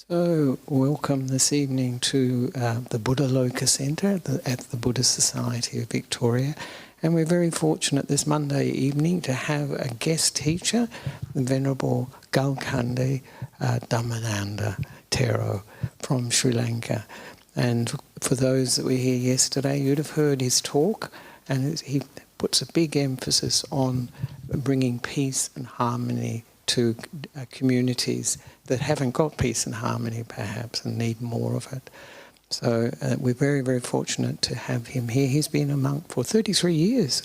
So, welcome this evening to the Buddha Loka Centre at the Buddhist Society of Victoria. And we're very fortunate this Monday evening to have a guest teacher, the Venerable Galkande Dhammananda Tero from Sri Lanka. And for those that were here yesterday, you'd have heard his talk, and he puts a big emphasis on bringing peace and harmony to communities that haven't got peace and harmony perhaps and need more of it. So we're very, very fortunate to have him here. He's been a monk for 33 years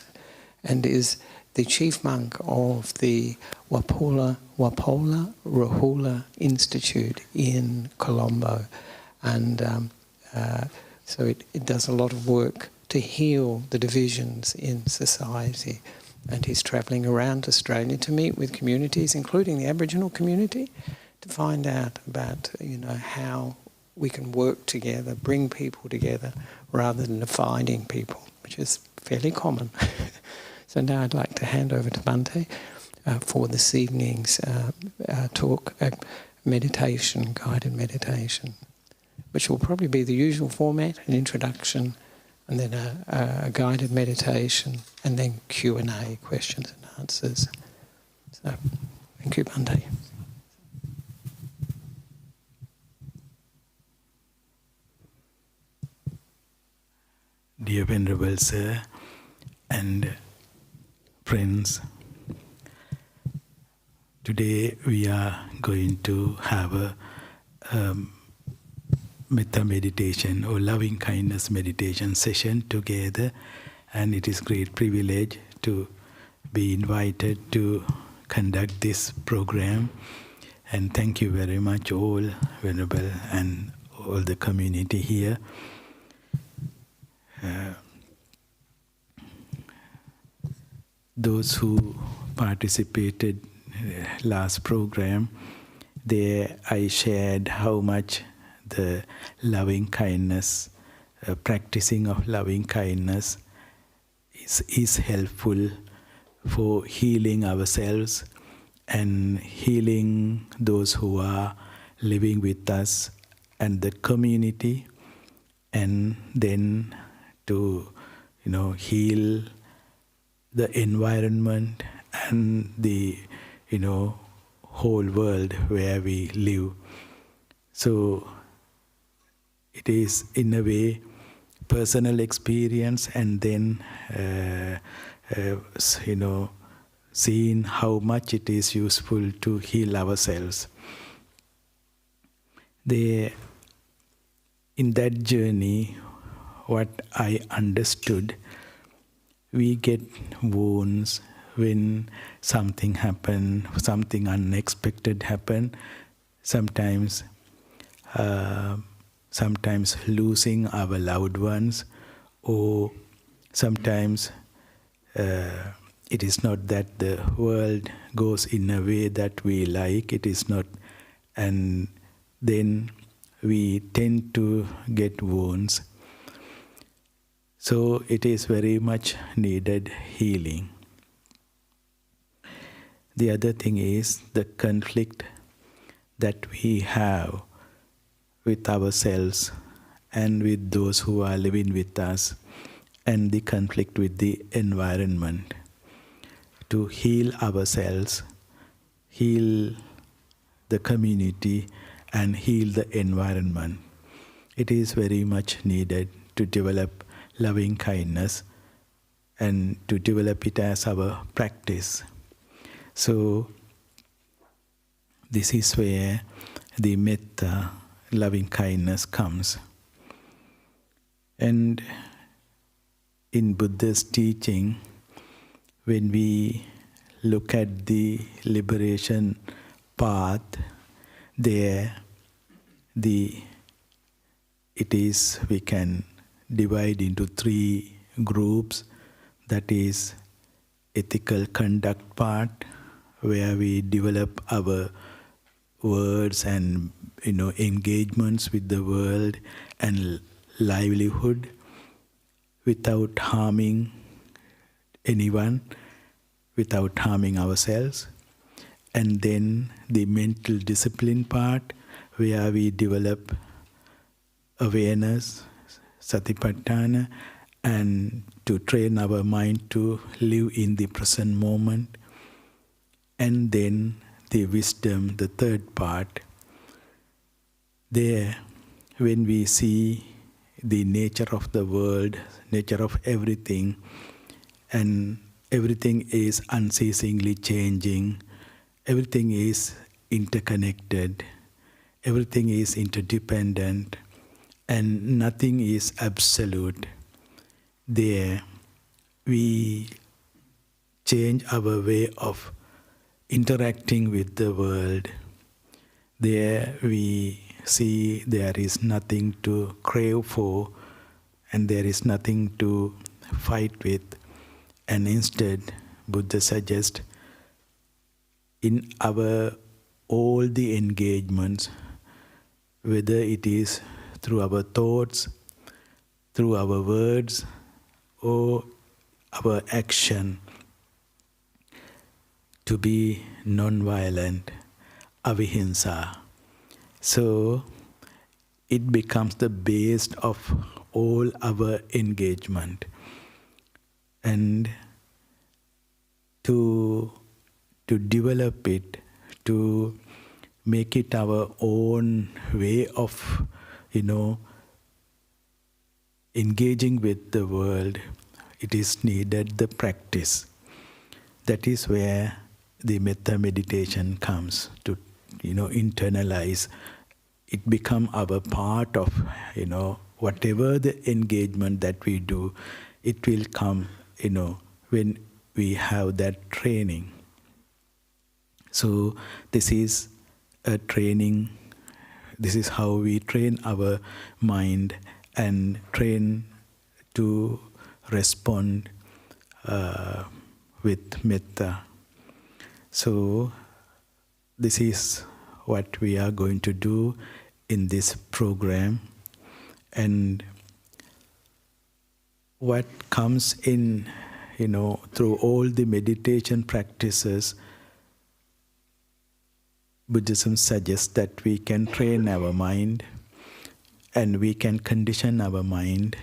and is the chief monk of the Wapola Rahula Institute in Colombo. And so it does a lot of work to heal the divisions in society. And he's travelling around Australia to meet with communities, including the Aboriginal community, to find out about, how we can work together, bring people together, rather than dividing people, which is fairly common. So now I'd like to hand over to Bhante for this evening's talk, meditation, guided meditation, which will probably be the usual format, an introduction, and then a guided meditation, and then Q&A, questions and answers. So, thank you, Bhante. Dear Venerable Sir and friends, today we are going to have a metta meditation or loving kindness meditation session together, and it is great privilege to be invited to conduct this program. And thank you very much all, Venerable, and all the community here. Those who participated last program, there I shared how much the loving kindness, practicing of loving kindness is helpful for healing ourselves and healing those who are living with us and the community, and then to heal the environment and the whole world where we live. So it is in a way personal experience, and then seeing how much it is useful to heal ourselves. In that journey, what I understood, we get wounds when something happens, something unexpected happens, sometimes losing our loved ones, or sometimes it is not that the world goes in a way that we like, it is not, and then we tend to get wounds. So it is very much needed healing. The other thing is the conflict that we have with ourselves and with those who are living with us, and the conflict with the environment. To heal ourselves, heal the community, and heal the environment, it is very much needed to develop loving kindness and to develop it as our practice. So this is where the metta, loving kindness, comes. And in Buddha's teaching, when we look at the liberation path, there we can divide into 3 groups. That is ethical conduct part, where we develop our words and engagements with the world and livelihood without harming anyone, without harming ourselves. And then the mental discipline part, where we develop awareness, satipatthana, and to train our mind to live in the present moment. And then the wisdom, the third part. There, when we see the nature of the world, nature of everything, and everything is unceasingly changing, everything is interconnected, everything is interdependent, and nothing is absolute. There, we change our way of interacting with the world. There we see there is nothing to crave for, and there is nothing to fight with. And instead, Buddha suggests in our all the engagements, whether it is through our thoughts, through our words, or our action, to be non-violent, avihimsa. So it becomes the base of all our engagement. And to develop it, to make it our own way of, engaging with the world, it is needed the practice. That is where the metta meditation comes to, internalize. It become our part of, whatever the engagement that we do, it will come, when we have that training. So this is a training. This is how we train our mind and train to respond with metta. So this is what we are going to do in this program. And what comes in, through all the meditation practices, Buddhism suggests that we can train our mind and we can condition our mind.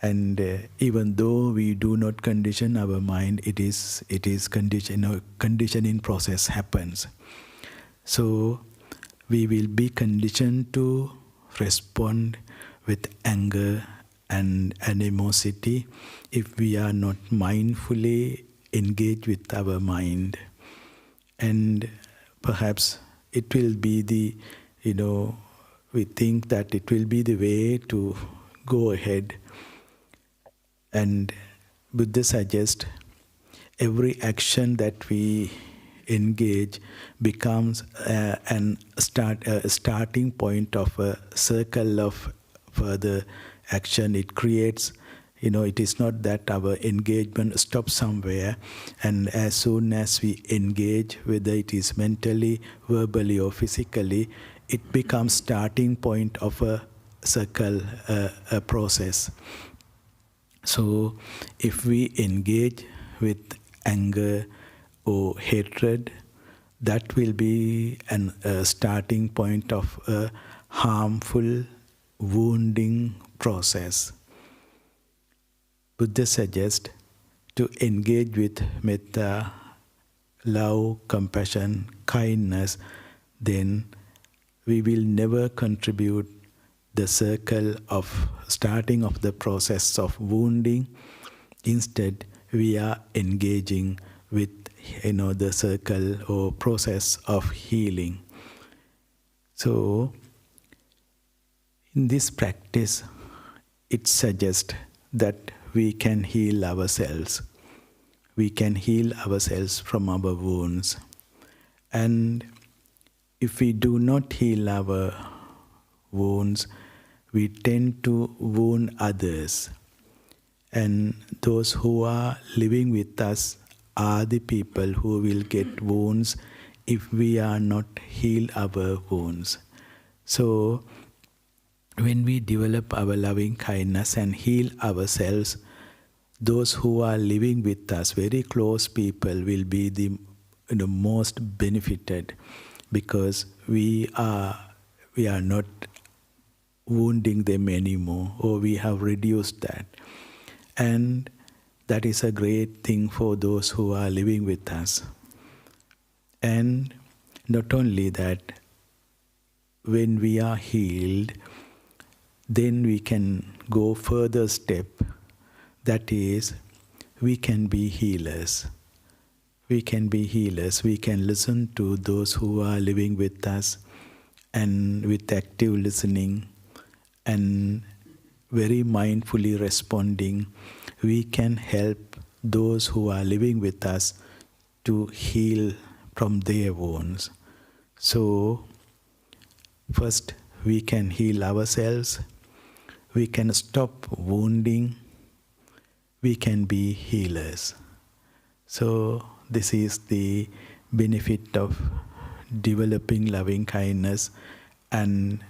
And even though we do not condition our mind, it is conditioning process happens. So we will be conditioned to respond with anger and animosity if we are not mindfully engaged with our mind. And perhaps it will be the, we think that it will be the way to go ahead. And Buddha suggests every action that we engage becomes a starting point of a circle of further action. It creates, it is not that our engagement stops somewhere, and as soon as we engage, whether it is mentally, verbally or physically, it becomes starting point of a circle, a process. So if we engage with anger or hatred, that will be a starting point of a harmful, wounding process. Buddha suggests to engage with metta, love, compassion, kindness, then we will never contribute the circle of starting of the process of wounding. Instead, we are engaging with the circle or process of healing. So, in this practice, it suggests that we can heal ourselves. We can heal ourselves from our wounds. And if we do not heal our wounds, we tend to wound others. And those who are living with us are the people who will get wounds if we are not heal our wounds. So, when we develop our loving kindness and heal ourselves, those who are living with us, very close people, will be the most benefited, because we are we are not wounding them anymore, or we have reduced that. And that is a great thing for those who are living with us. And not only that, when we are healed, then we can go further step. That is, we can be healers. We can be healers. We can listen to those who are living with us, and with active listening and very mindfully responding, we can help those who are living with us to heal from their wounds. So, first we can heal ourselves, we can stop wounding, we can be healers. So, this is the benefit of developing loving kindness, and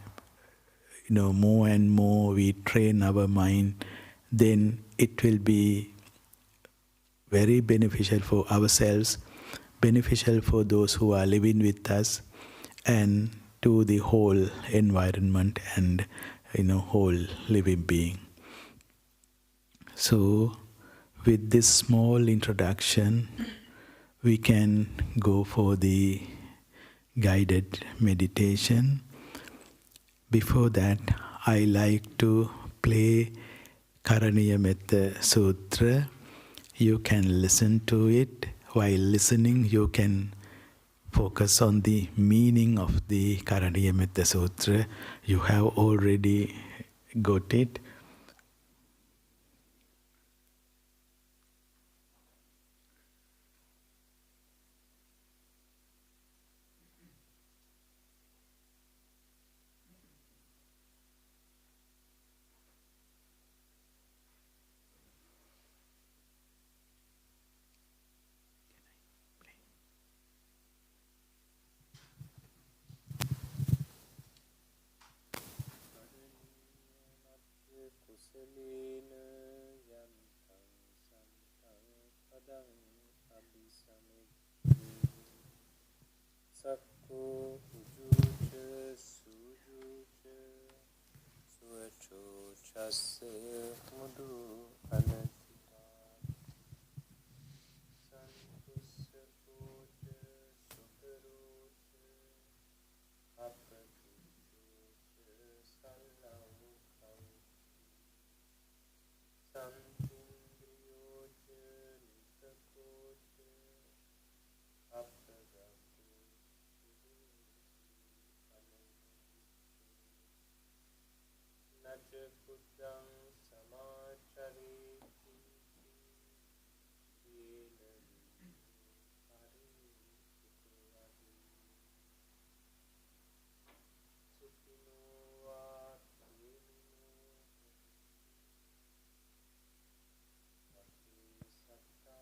more and more we train our mind, then it will be very beneficial for ourselves, beneficial for those who are living with us, and to the whole environment and whole living being. So, with this small introduction, we can go for the guided meditation. Before that, I like to play Karaniya Metta Sutra. You can listen to it. While listening, you can focus on the meaning of the Karaniya Metta Sutra. You have already got it. Sakko ujuca sujuca suacho chassa mudu anatita santussa koca sukaroca apatuca sallavukam santindriyoca nitakoca apagaku Naja buddhang samachariti yena hari sukavadi sukino va kemino api satta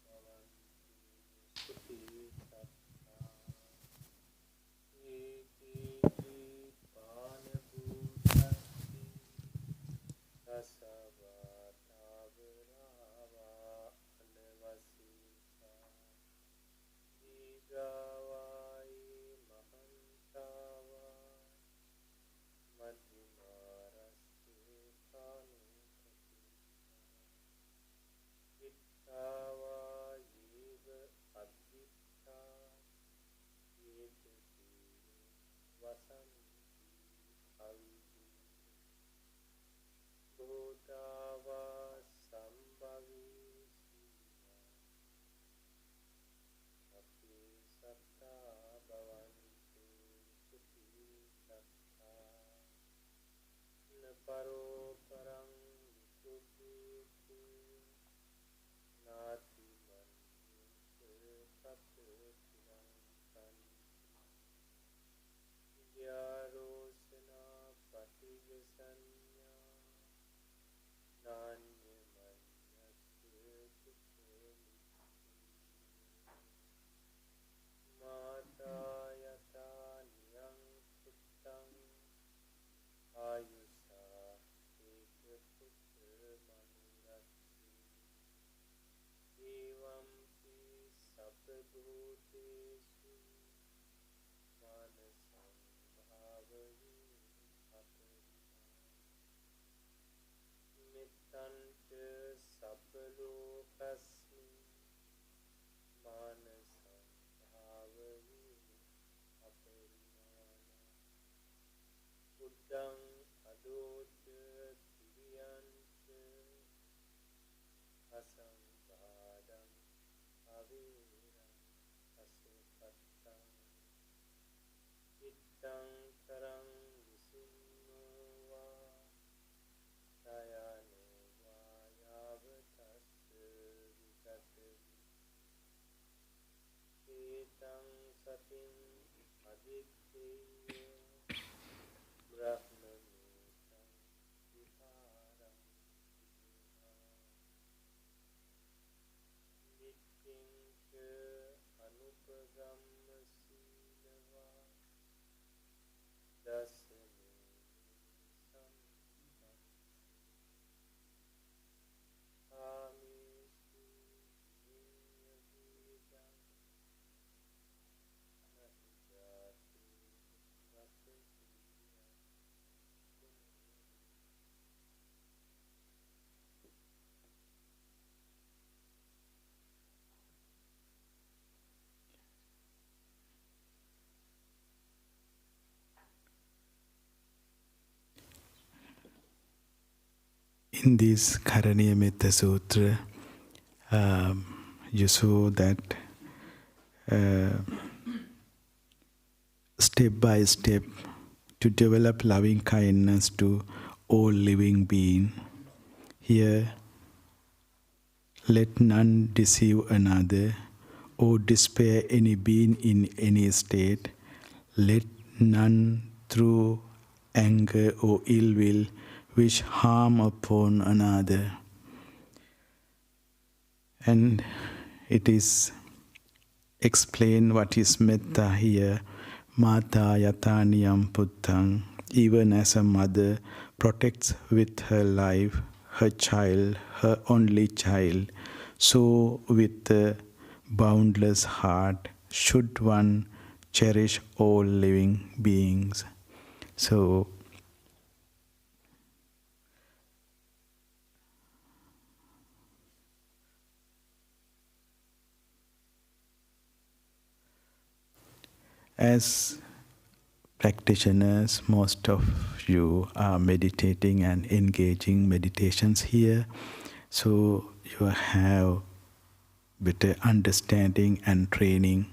bhavantu suti satta iti pana buddhasti Tasavatavarava anavasisa Digavai mahantava Madhimarasya kanukapita Ittava yeva advitta Yetati vasanti avidu Bodhava sambhavisiya api satta bhavantu suti satta naparo parang vipubhuti nati manyute tapetirang tanti vyarosana patiyasanya Nanya manyasya kuchemiti Mata yata niyang puttang Ayusa eka putra manurati Evampi sabba bhutesu Manasam bhavayi asambhadam aviram asupattang ittang tarang visunno Sayano Vayavatassa Vigate Etang Satin Aditteya Brahmanutam Viharam Nittincha Anupagamma Silava Dasane Amesu Niyagidam Nahijatu Vakasiya In this Karaniya Metta Sutra, you saw that step by step to develop loving kindness to all living beings. Here, let none deceive another or despair any being in any state. Let none through anger or ill will wish harm upon another. And it is explained what is metta here. Mata yataniyam puttang. Even as a mother protects with her life her child, her only child, so with a boundless heart should one cherish all living beings. So, as practitioners, most of you are meditating and engaging meditations here, so you have better understanding and training.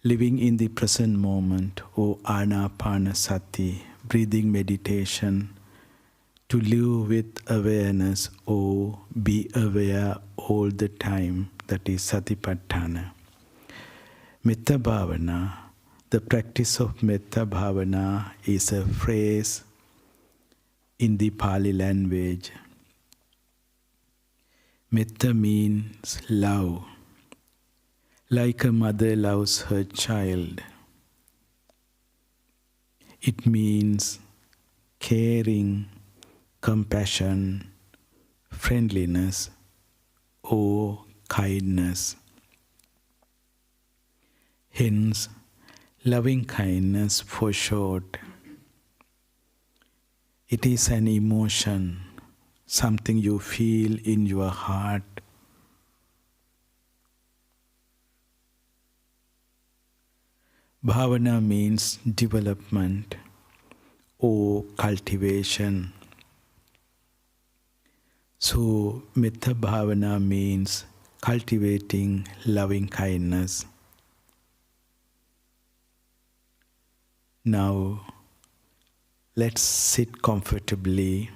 Living in the present moment, or anapanasati, breathing meditation, to live with awareness or be aware all the time, that is satipatthana. Metta bhavana, the practice of metta bhavana is a phrase in the Pali language. Metta means love, like a mother loves her child. It means caring, compassion, friendliness, or kindness. Hence, loving kindness for short. It is an emotion, something you feel in your heart. Bhavana means development or cultivation. So, Metta Bhavana means cultivating loving kindness. Now, let's sit comfortably.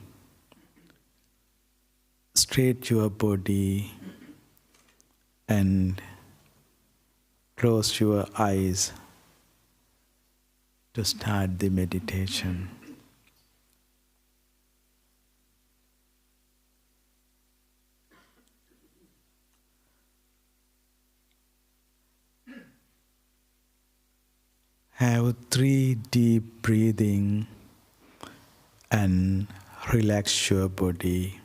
Straighten your body and close your eyes to start the meditation. Have 3 deep breathing and relax your body.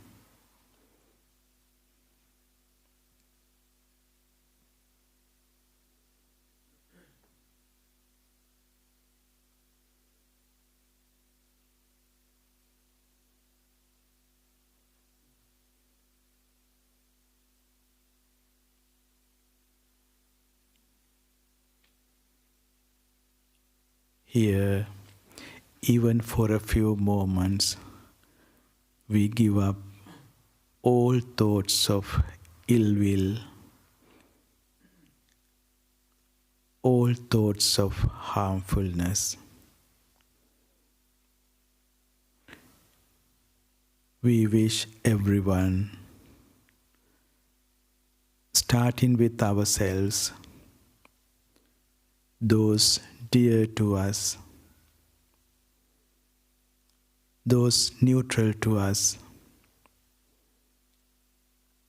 Here, even for a few moments, we give up all thoughts of ill will, all thoughts of harmfulness. We wish everyone, starting with ourselves, those dear to us, those neutral to us,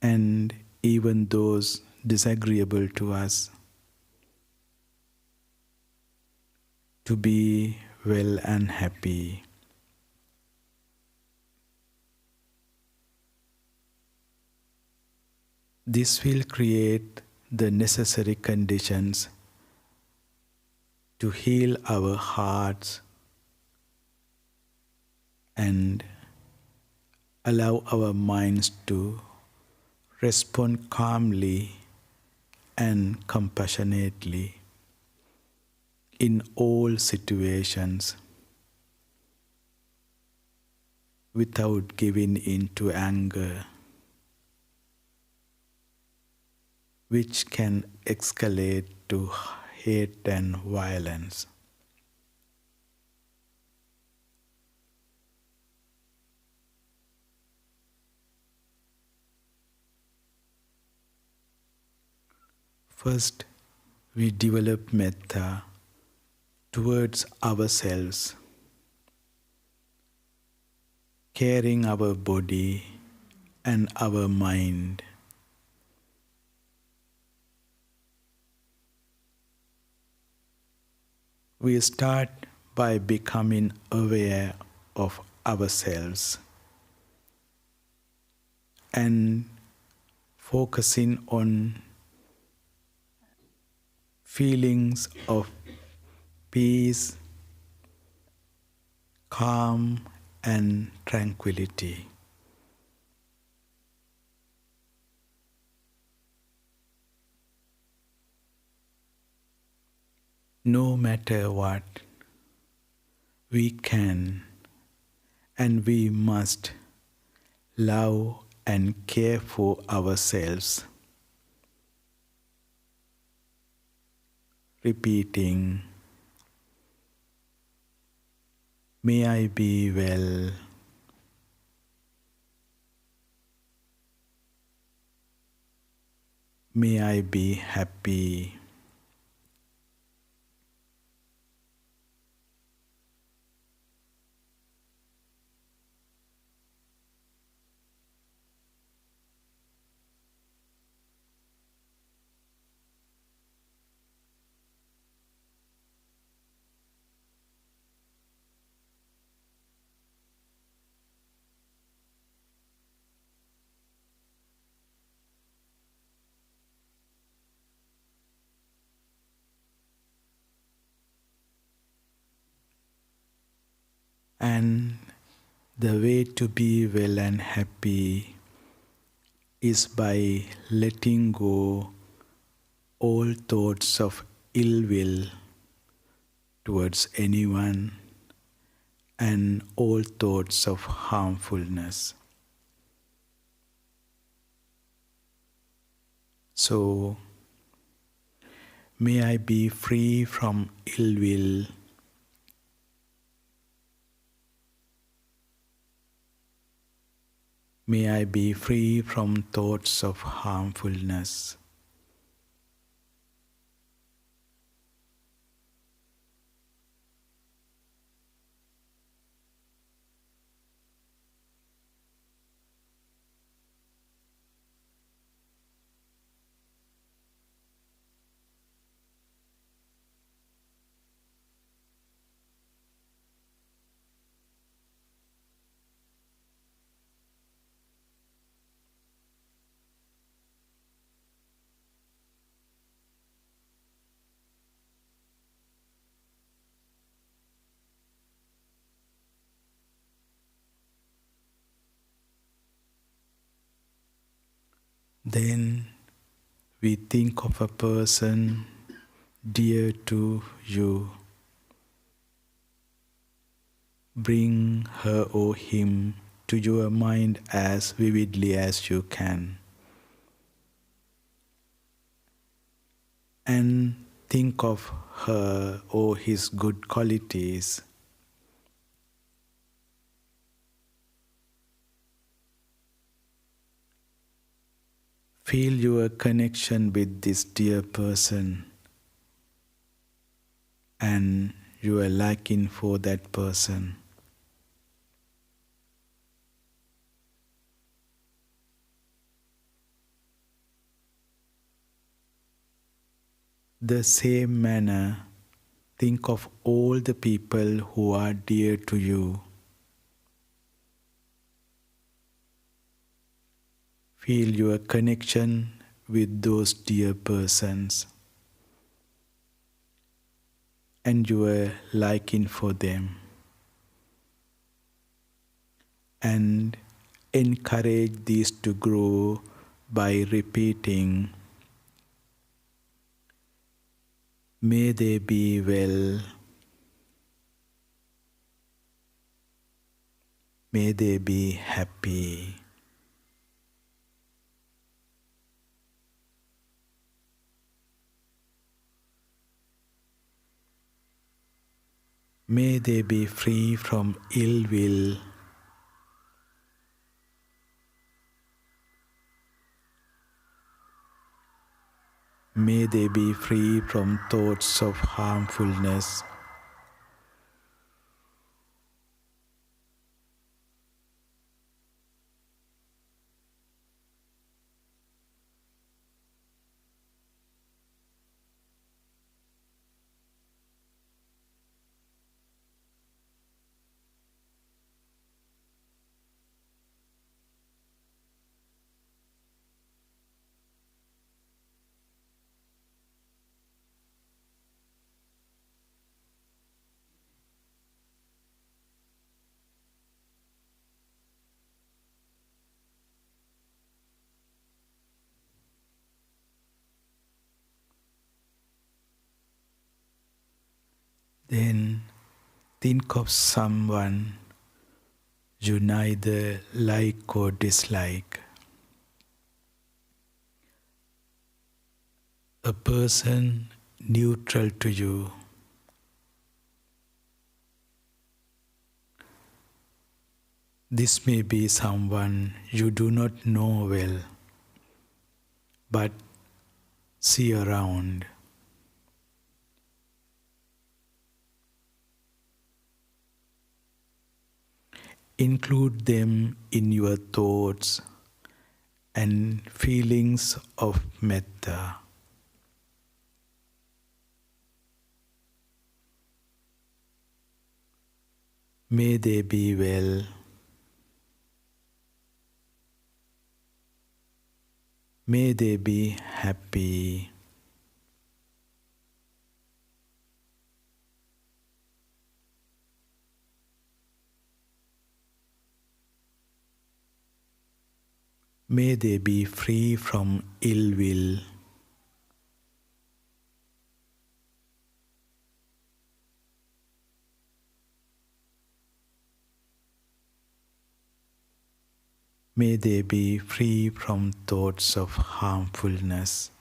and even those disagreeable to us, to be well and happy. This will create the necessary conditions to heal our hearts and allow our minds to respond calmly and compassionately in all situations without giving in to anger, which can escalate to hate and violence. First, we develop metta towards ourselves, caring our body and our mind. We start by becoming aware of ourselves and focusing on feelings of peace, calm, and tranquility. No matter what, we can and we must love and care for ourselves. Repeating, may I be well, may I be happy, and the way to be well and happy is by letting go all thoughts of ill will towards anyone and all thoughts of harmfulness. So, may I be free from ill will, may I be free from thoughts of harmfulness. Then we think of a person dear to you. Bring her or him to your mind as vividly as you can. And think of her or his good qualities. Feel your connection with this dear person and your liking for that person. The same manner, think of all the people who are dear to you. Feel your connection with those dear persons and your liking for them. And encourage these to grow by repeating, may they be well, may they be happy. May they be free from ill will. May they be free from thoughts of harmfulness. Then think of someone you neither like or dislike. A person neutral to you. This may be someone you do not know well, but see around. Include them in your thoughts and feelings of metta. May they be well. May they be happy. May they be free from ill will. May they be free from thoughts of harmfulness.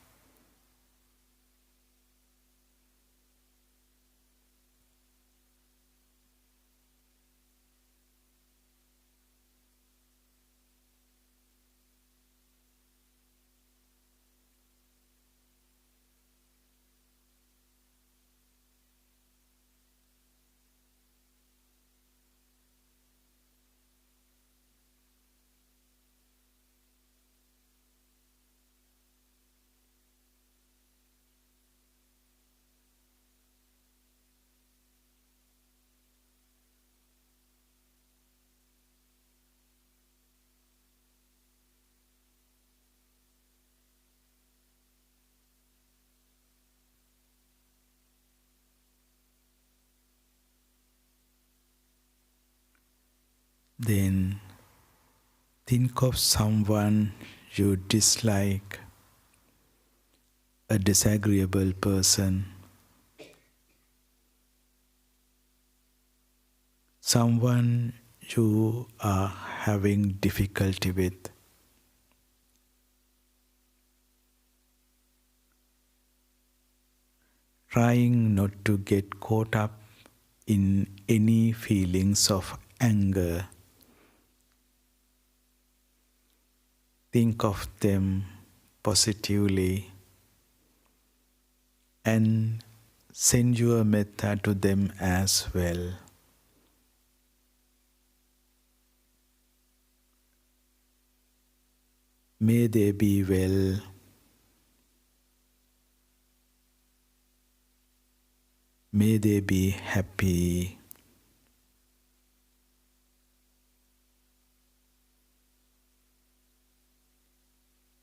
Then think of someone you dislike, a disagreeable person, someone you are having difficulty with. Trying not to get caught up in any feelings of anger. Think of them positively and send your metta to them as well. May they be well. May they be happy.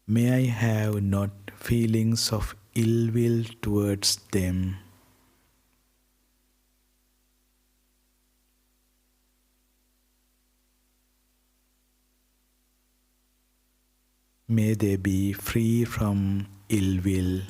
May I have not feelings of ill will towards them. May they be free from ill will.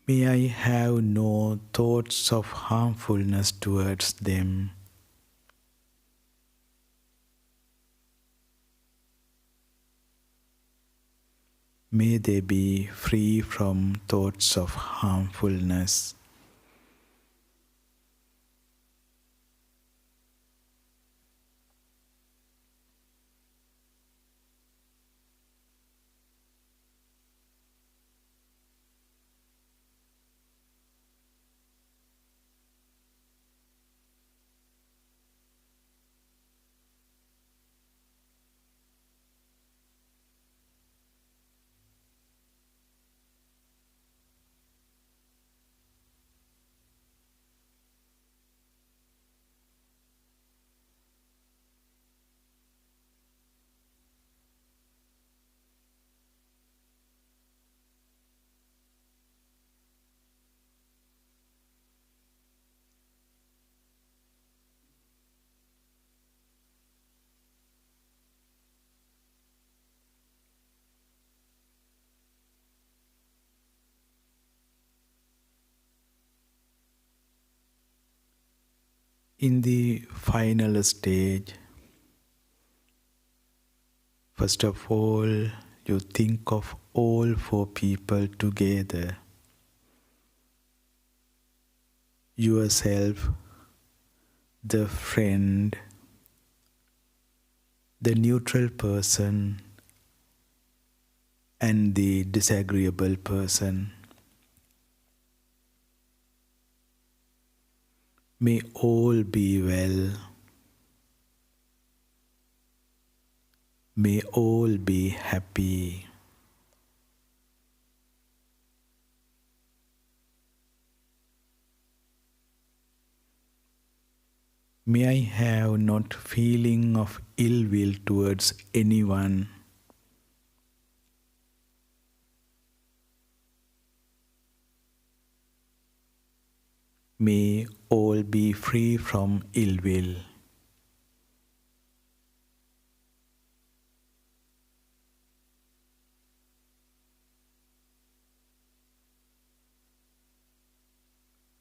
May I have no thoughts of harmfulness towards them. May they be free from thoughts of harmfulness. In the final stage, first of all, you think of all four people together. Yourself, the friend, the neutral person, and the disagreeable person. May all be well. May all be happy. May I have not feeling of ill will towards anyone. May all be free from ill will.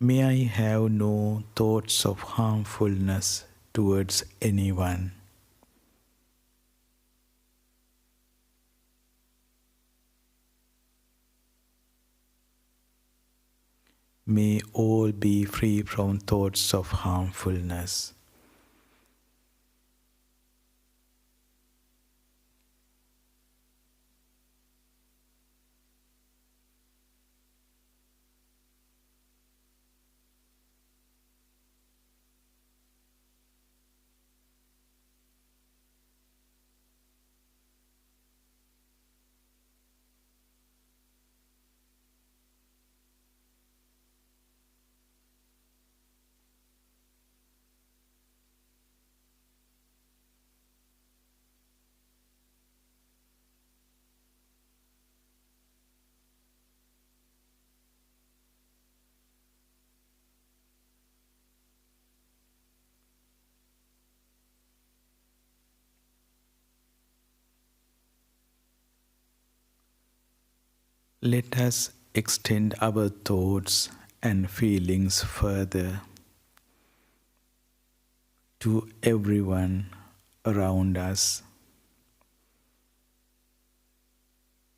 May I have no thoughts of harmfulness towards anyone. May all be free from thoughts of harmfulness. let us extend our thoughts and feelings further to everyone around us,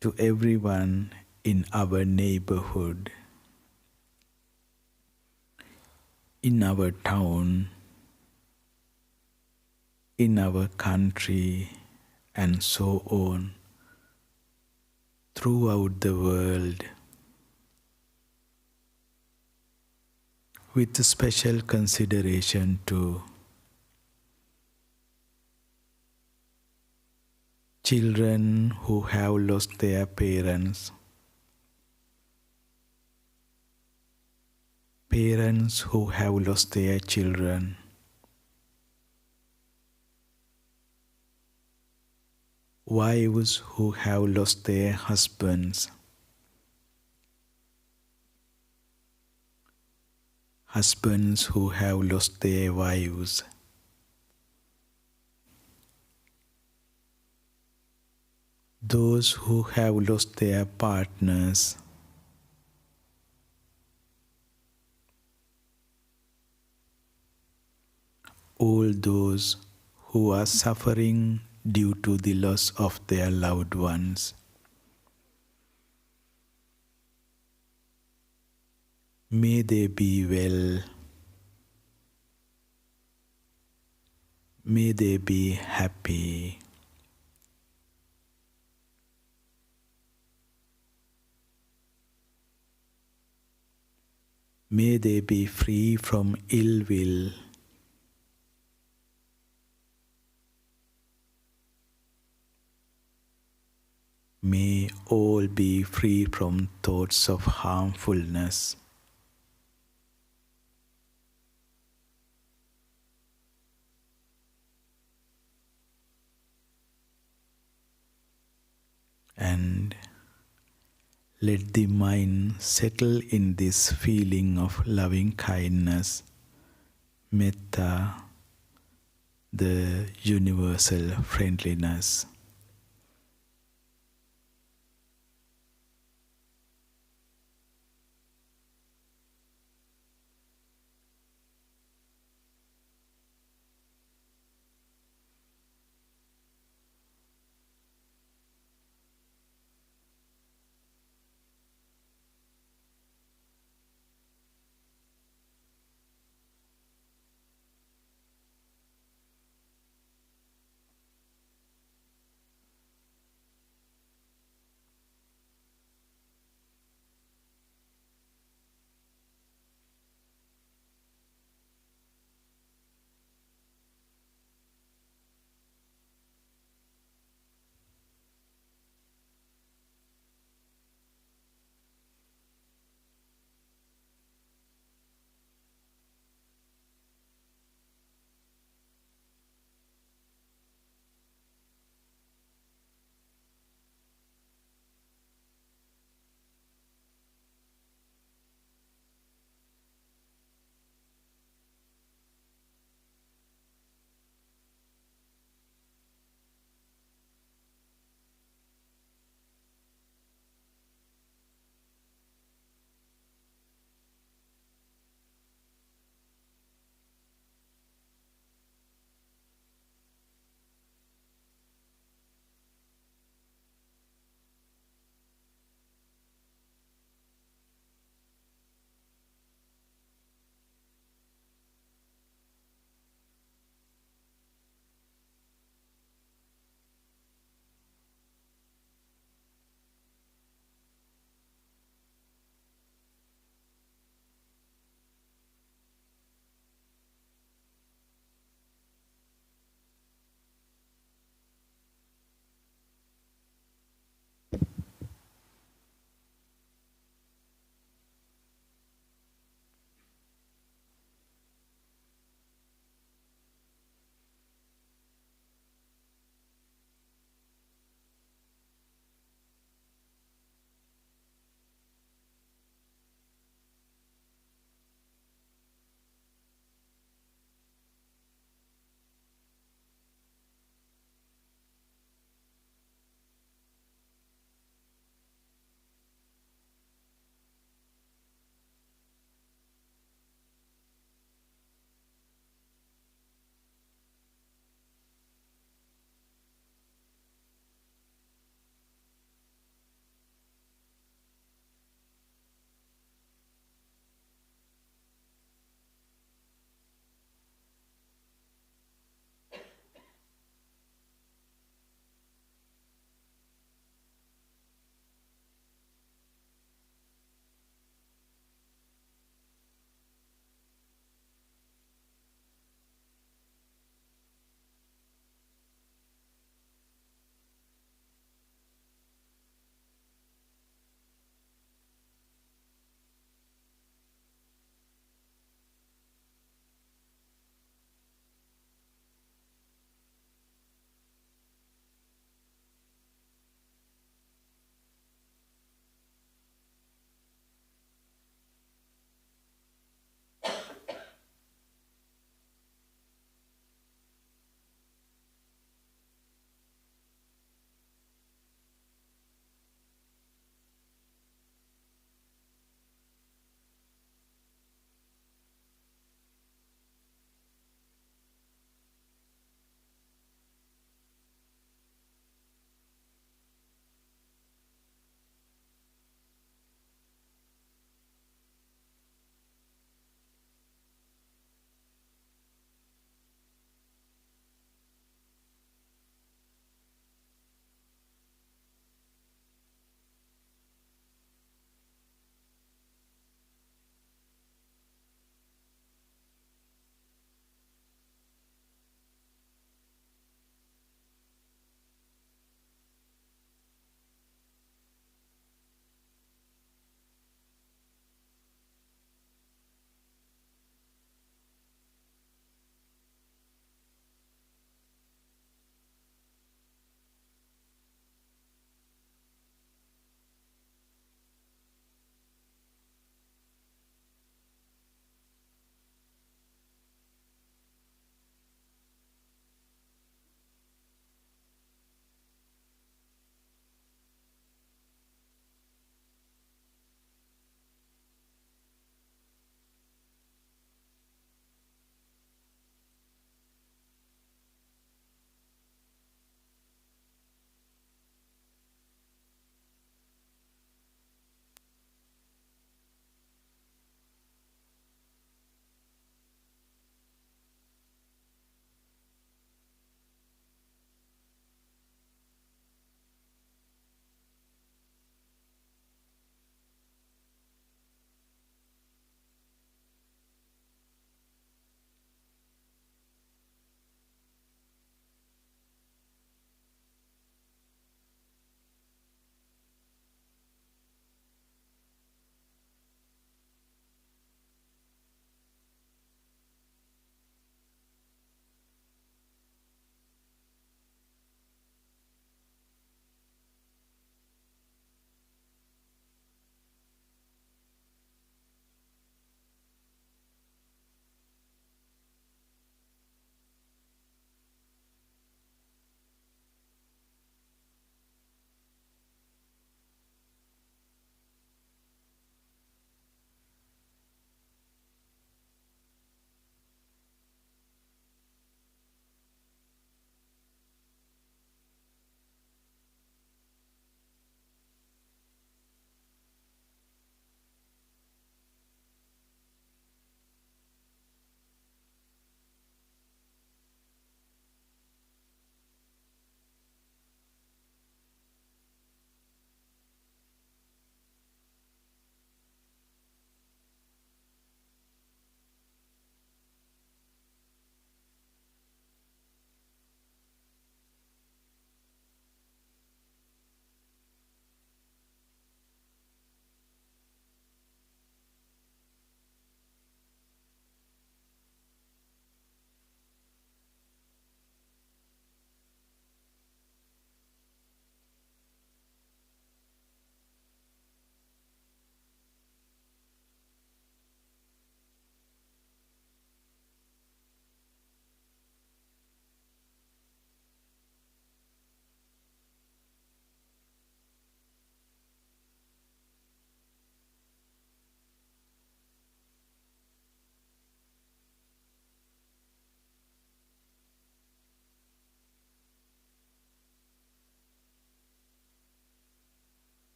to everyone in our neighborhood, in our town, in our country, and so on, throughout the world, with special consideration to children who have lost their parents, parents who have lost their children, wives who have lost their husbands, husbands who have lost their wives, those who have lost their partners, all those who are suffering due to the loss of their loved ones. May they be well. May they be happy. May they be free from ill will. May all be free from thoughts of harmfulness. And let the mind settle in this feeling of loving kindness, metta, the universal friendliness.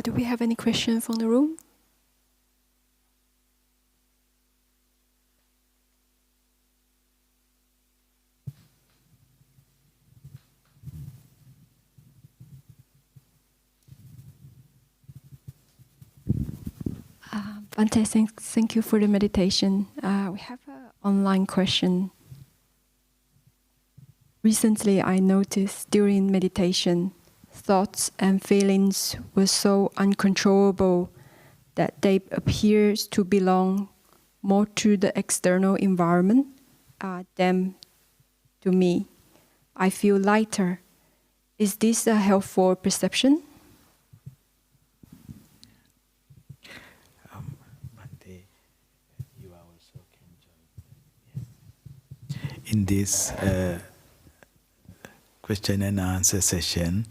Do we have any questions from the room? Bhante, thank you for the meditation. We have an online question. Recently, I noticed during meditation, thoughts and feelings were so uncontrollable that they appear to belong more to the external environment than to me. I feel lighter. Is this a helpful perception? In this question and answer session,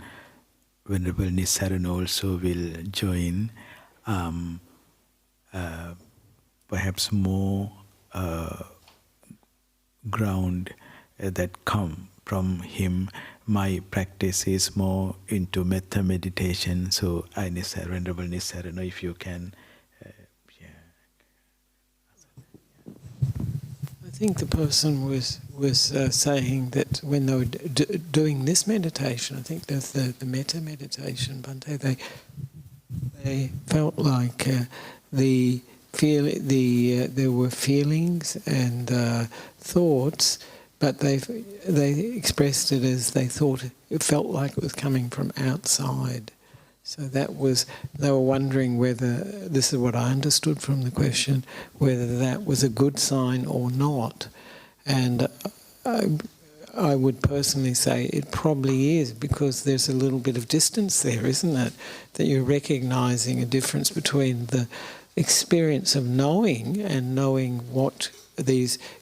Venerable Nisarana also will join, perhaps more ground that come from him. My practice is more into metta meditation, so Venerable Nisarana, if you can. I think the person was saying that when they were doing this meditation, I think that's the metta meditation, Bhante, they felt like there were feelings and thoughts, but they expressed it as they thought it felt like it was coming from outside. So they were wondering whether, this is what I understood from the question, whether that was a good sign or not. And I would personally say it probably is, because there's a little bit of distance there, isn't it? That you're recognising a difference between the experience of knowing and knowing what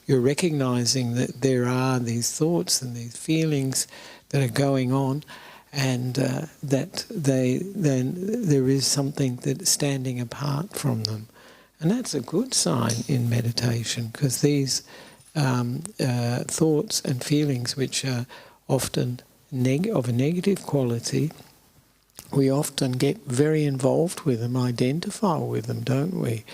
you're recognising that there are these thoughts and these feelings that are going on, and that there is something that's standing apart from them. And that's a good sign in meditation, because these thoughts and feelings, which are often of a negative quality, we often get very involved with them, identify with them, don't we?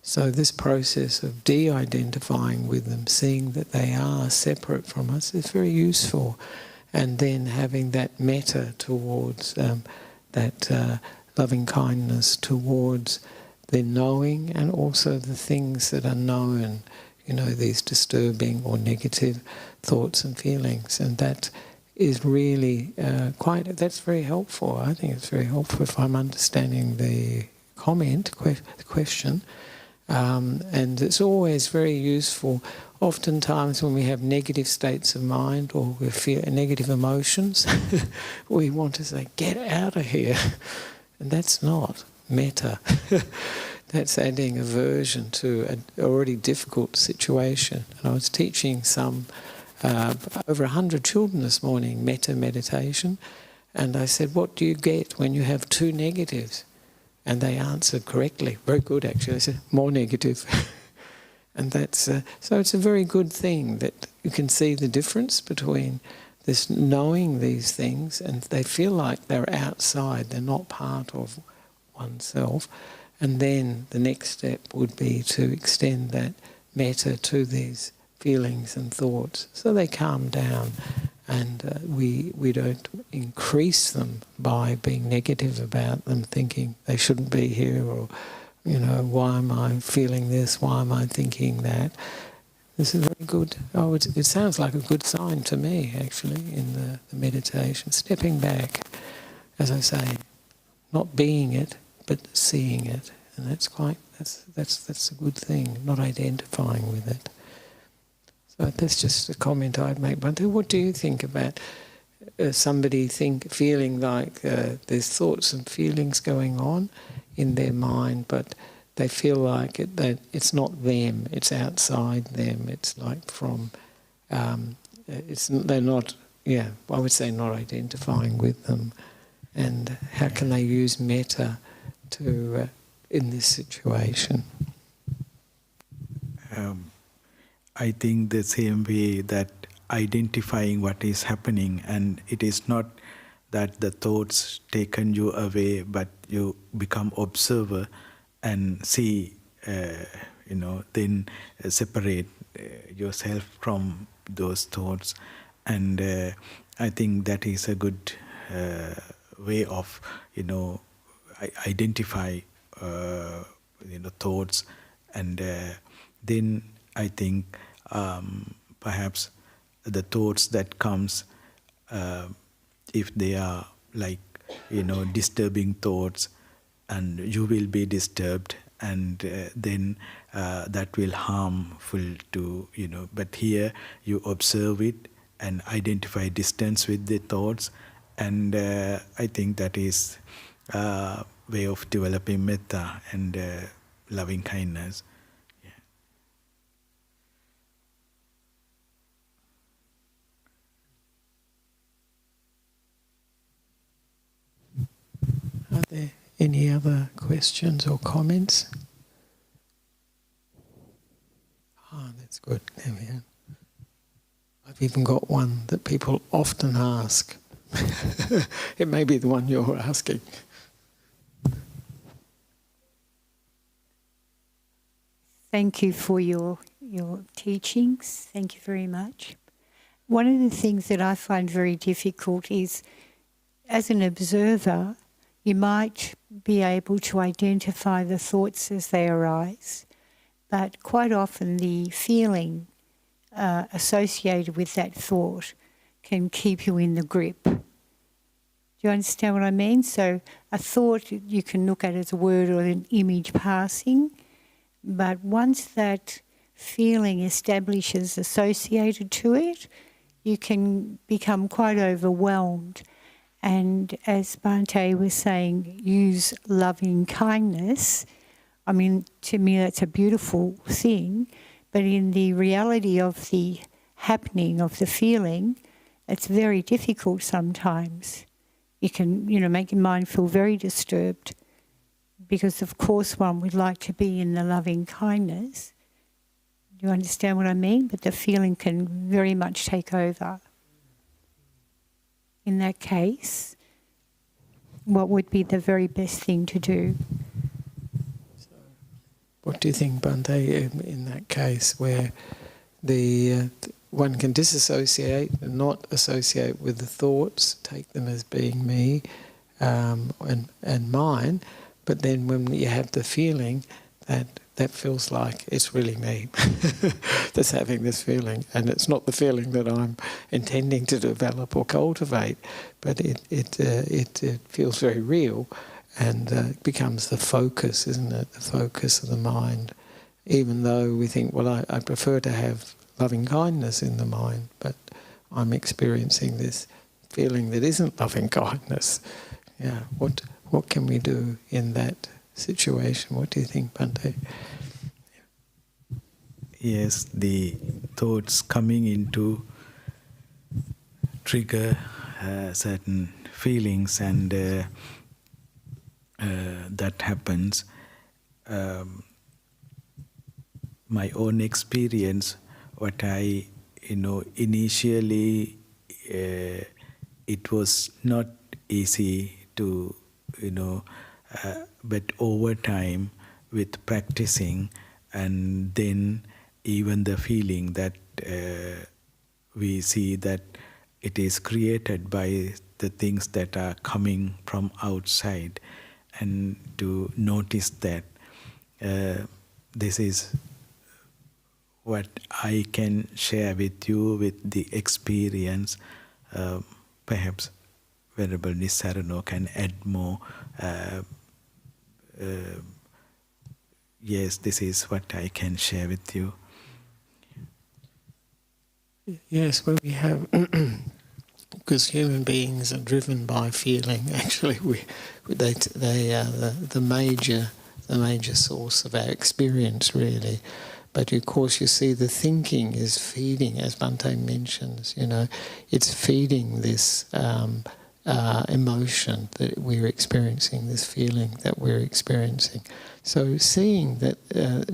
So this process of de-identifying with them, seeing that they are separate from us, is very useful. And then having that metta towards that loving kindness towards the knowing and also the things that are known, these disturbing or negative thoughts and feelings. And that is really that's very helpful. I think it's very helpful if I'm understanding the question. And it's always very useful. Oftentimes when we have negative states of mind or we feel negative emotions, we want to say, get out of here. And that's not metta. That's adding aversion to an already difficult situation. And I was teaching over 100 children this morning metta meditation, and I said, what do you get when you have two negatives? And they answered correctly. Very good, actually. They said, more negative. And that's so it's a very good thing that you can see the difference between this knowing these things, and they feel like they're outside, they're not part of oneself. And then the next step would be to extend that metta to these feelings and thoughts, so they calm down, and we don't increase them by being negative about them, thinking they shouldn't be here, or why am I feeling this? Why am I thinking that? This is very good. It sounds like a good sign to me, actually, in the meditation. Stepping back, as I say, not being it, but seeing it, and that's a good thing. Not identifying with it. So that's just a comment I'd make. But what do you think about somebody feeling like there's thoughts and feelings going on in their mind, but they feel like that it's not them, it's outside them. It's like from, they're not, I would say not identifying with them. And how can they use metta to in this situation? I think the same way that identifying what is happening, and it is not that the thoughts taken you away, but you become observer and see, then separate yourself from those thoughts. And I think that is a good way of, identify, thoughts. And then I think perhaps the thoughts that comes, if they are like, disturbing thoughts, and you will be disturbed, and then that will harmful to, but here you observe it and identify distance with the thoughts. And I think that is a way of developing metta and loving kindness. Are there any other questions or comments? That's good. There we are. I've even got one that people often ask. It may be the one you're asking. Thank you for your teachings. Thank you very much. One of the things that I find very difficult is, as an observer, you might be able to identify the thoughts as they arise, but quite often the feeling associated with that thought can keep you in the grip. Do you understand what I mean? So a thought you can look at as a word or an image passing, but once that feeling establishes associated to it, you can become quite overwhelmed. And as Bhante was saying, use loving kindness. I mean, to me that's a beautiful thing, but in the reality of the happening of the feeling, it's very difficult sometimes. You can, make your mind feel very disturbed, because of course one would like to be in the loving kindness. Do you understand what I mean? But the feeling can very much take over. In that case, what would be the very best thing to do? What do you think, Bhante, in that case where the one can disassociate and not associate with the thoughts, take them as being me and mine, but then when you have the feeling that feels like it's really me that's having this feeling, and it's not the feeling that I'm intending to develop or cultivate, but it feels very real, and it becomes the focus, isn't it? The focus of the mind, even though we think, well, I prefer to have loving kindness in the mind, but I'm experiencing this feeling that isn't loving kindness. Yeah, what can we do in that situation? What do you think, Bhante? Yes, the thoughts coming into trigger certain feelings, and that happens. My own experience, what I, initially it was not easy to, but over time with practicing, and then even the feeling that we see that it is created by the things that are coming from outside, and to notice that this is what I can share with you with the experience. Perhaps Venerable Nissarano can add more. Yes, this is what I can share with you. Yes, well, we have, because human beings are driven by feeling. Actually, they are the major source of our experience, really. But of course, you see, the thinking is feeding, as Bhante mentions. It's feeding this emotion that we're experiencing, this feeling that we're experiencing. So seeing that,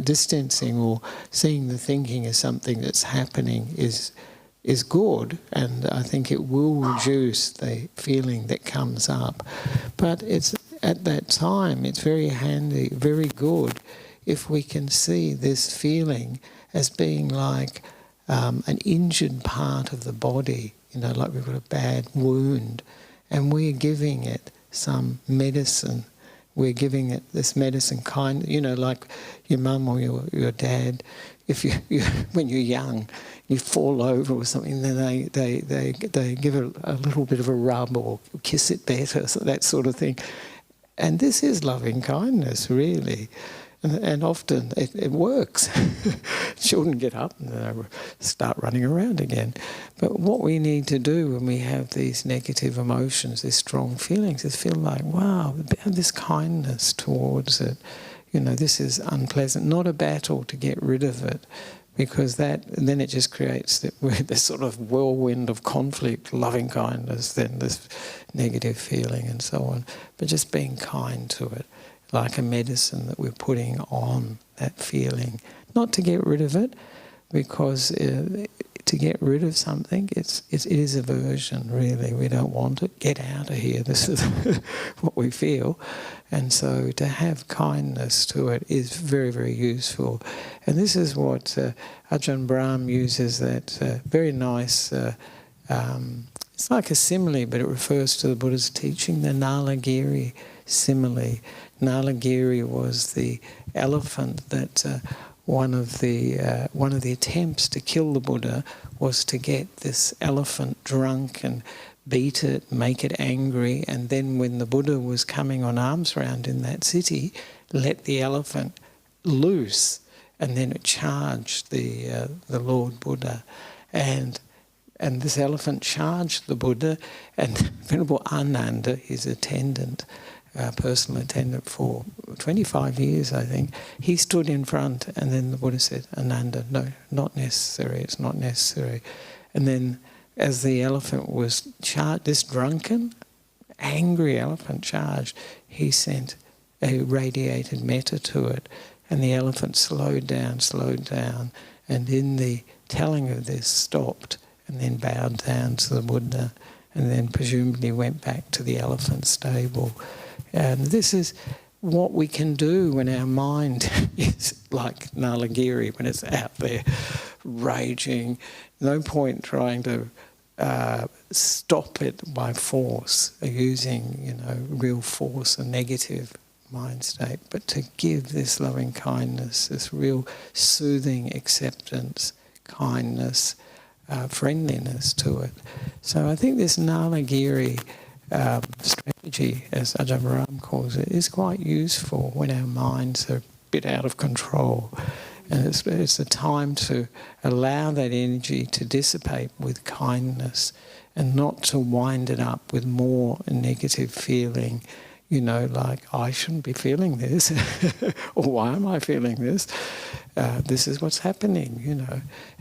distancing or seeing the thinking as something that's happening is good, and I think it will reduce the feeling that comes up. But it's at that time, it's very handy, very good, if we can see this feeling as being like an injured part of the body, like we've got a bad wound, and we're giving it some medicine. We're giving it this medicine like your mum or your dad. If you when you're young, you fall over or something, then they give it a little bit of a rub or kiss it better, so that sort of thing. And this is loving kindness, really. And often it works. Children get up and they start running around again. But what we need to do when we have these negative emotions, these strong feelings, is feel like, wow, have this kindness towards it. This is unpleasant. Not a battle to get rid of it, because then it just creates this sort of whirlwind of conflict, loving kindness, then this negative feeling and so on. But just being kind to it, like a medicine that we're putting on that feeling. Not to get rid of it, because to get rid of something, it is aversion, really. We don't want it. Get out of here. This is what we feel. And so to have kindness to it is very, very useful. And this is what Ajahn Brahm uses, that very nice, it's like a simile, but it refers to the Buddha's teaching, the Nalagiri simile. Nalagiri was the elephant that one of the attempts to kill the Buddha was to get this elephant drunk and beat it, make it angry, and then when the Buddha was coming on alms round in that city, let the elephant loose, and then it charged the Lord Buddha, and this elephant charged the Buddha, and Venerable Ananda, his attendant, personal attendant for 25 years, I think, he stood in front, and then the Buddha said, Ananda, no, not necessary, it's not necessary. And then as the elephant was charged, this drunken, angry elephant charged, he sent a radiated metta to it, and the elephant slowed down, and in the telling of this stopped, and then bowed down to the Buddha, and then presumably went back to the elephant stable. And this is what we can do when our mind is like Nalagiri, when it's out there raging. No point trying to stop it by force, using real force, a negative mind state, but to give this loving kindness, this real soothing acceptance, kindness, friendliness to it. So I think this Nalagiri strategy, as Ajahn Brahm calls it, is quite useful when our minds are a bit out of control. And it's a time to allow that energy to dissipate with kindness and not to wind it up with more negative feeling, like, I shouldn't be feeling this, or why am I feeling this? This is what's happening,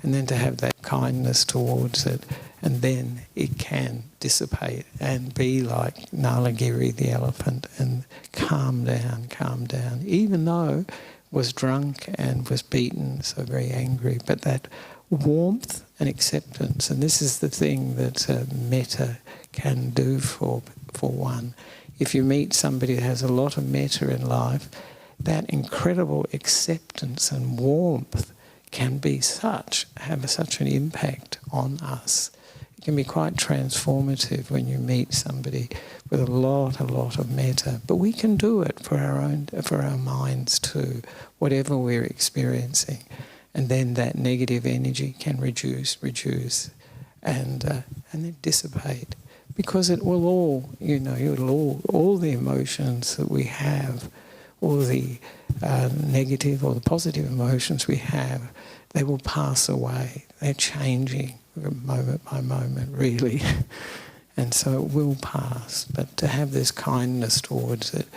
And then to have that kindness towards it, and then it can dissipate and be like Nalagiri, the elephant, and calm down, even though was drunk and was beaten, so very angry. But that warmth and acceptance, and this is the thing that metta can do for one. If you meet somebody that has a lot of metta in life, that incredible acceptance and warmth can be have such an impact on us. It can be quite transformative when you meet somebody with a lot of metta. But we can do it for our minds too, whatever we're experiencing. And then that negative energy can reduce, and then dissipate. Because it will all, all the emotions that we have, all the negative or the positive emotions we have, they will pass away. They're changing moment by moment, really. And so it will pass. But to have this kindness towards it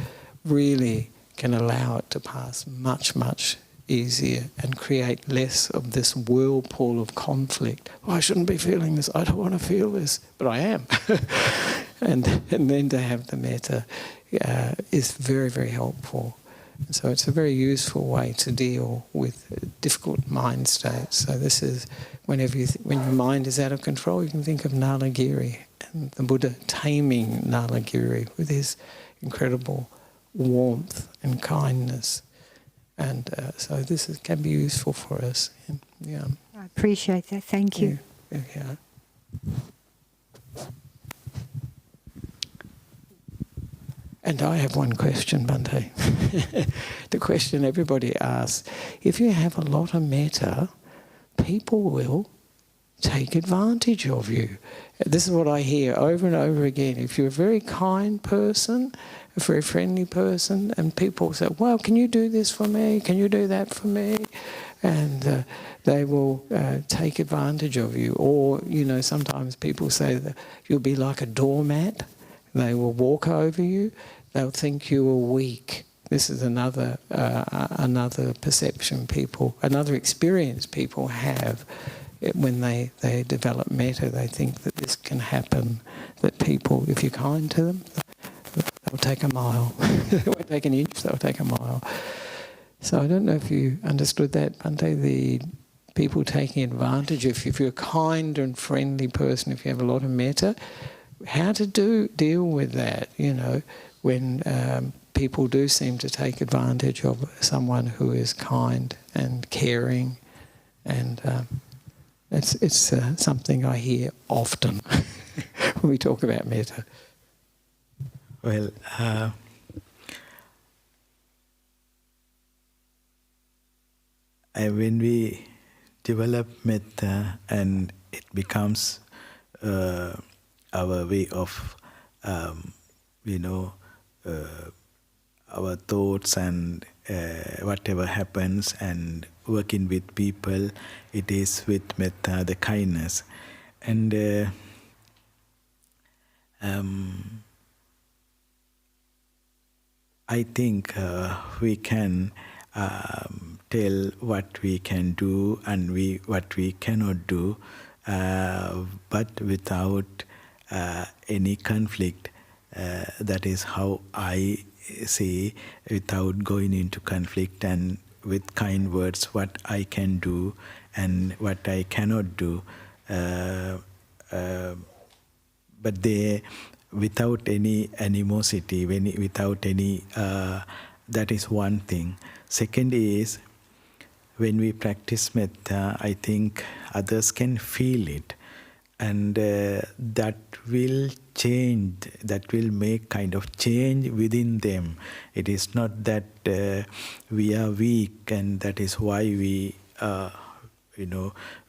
really can allow it to pass much, much easier and create less of this whirlpool of conflict. Oh, I shouldn't be feeling this. I don't want to feel this, but I am. and then to have the metta is very, very helpful. And so it's a very useful way to deal with difficult mind states. So this is when your mind is out of control, you can think of Nalagiri and the Buddha taming Nalagiri with his incredible warmth and kindness. And so can be useful for us. Yeah. I appreciate that. Thank you. Yeah. And I have one question, Bhante. The question everybody asks, if you have a lot of metta, people will take advantage of you. This is what I hear over and over again. If you're a very kind person, a very friendly person, and people say, well, can you do this for me? Can you do that for me? And they will take advantage of you. Or, sometimes people say that you'll be like a doormat. They will walk over you. They'll think you are weak. This is another perception another experience people have when they develop metta. They think that this can happen, that people, if you're kind to them, they'll take a mile. They won't take an inch, they'll take a mile. So I don't know if you understood that, Bhante, the people taking advantage. If you're a kind and friendly person, if you have a lot of metta, how to deal with that, when people do seem to take advantage of someone who is kind and caring, and it's something I hear often when we talk about metta. Well, when we develop metta and it becomes our way of, our thoughts and whatever happens and working with people, it is with metta, the kindness. And I think we can tell what we can do and what we cannot do, but without any conflict. That is how I see, without going into conflict, and with kind words, what I can do and what I cannot do. But they, without any animosity, without any, that is one thing. Second is, when we practice metta, I think others can feel it. And that will change, that will make kind of change within them. It is not that we are weak and that is why we,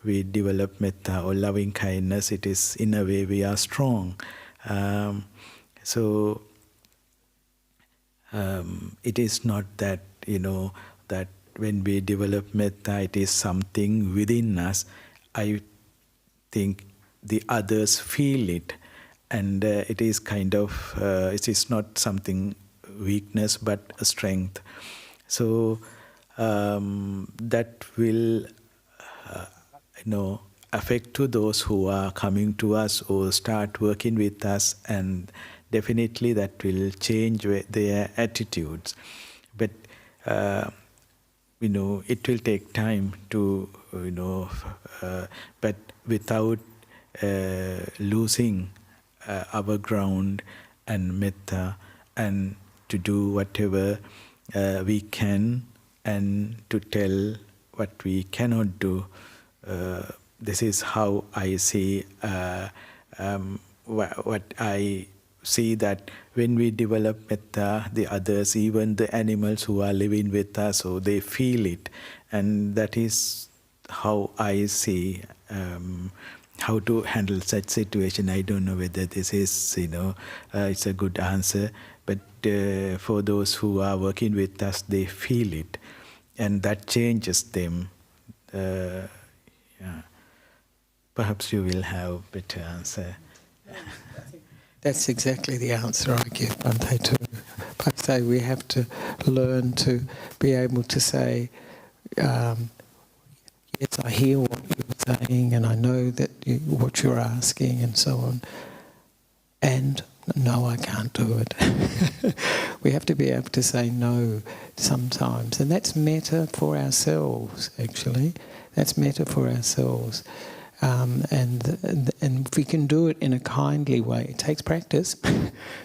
we develop metta or loving kindness. It is in a way we are strong. So it is not that, that when we develop metta, it is something within us. I think the others feel it, and it is kind of, it is not something weakness but a strength. So that will, affect to those who are coming to us or start working with us, and definitely that will change their attitudes. But it will take time to, but without losing our ground and metta, and to do whatever we can, and to tell what we cannot do. This is how I see, what I see, that when we develop metta, the others, even the animals who are living with us, so they feel it. And that is how I see how to handle such situation. I don't know whether this is, it's a good answer, but for those who are working with us, they feel it, and that changes them. Yeah. Perhaps you will have a better answer. That's exactly the answer I give, Bhante, too. I say we have to learn to be able to say, yes, I hear what you're saying, and I know that what you're asking, and so on. And no, I can't do it. We have to be able to say no sometimes. And that's metta for ourselves, actually. That's metta for ourselves. And if we can do it in a kindly way, it takes practice,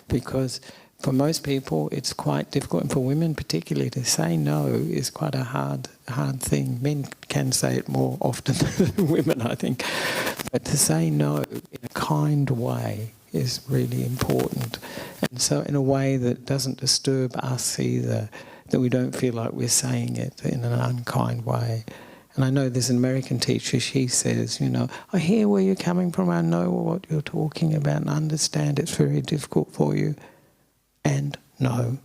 because for most people it's quite difficult, and for women particularly, to say no is quite a hard thing. Men can say it more often than women, I think. But to say no in a kind way is really important. And so in a way that doesn't disturb us either, that we don't feel like we're saying it in an unkind way. And I know there's an American teacher, she says, I hear where you're coming from, I know what you're talking about and understand it's very difficult for you. And no.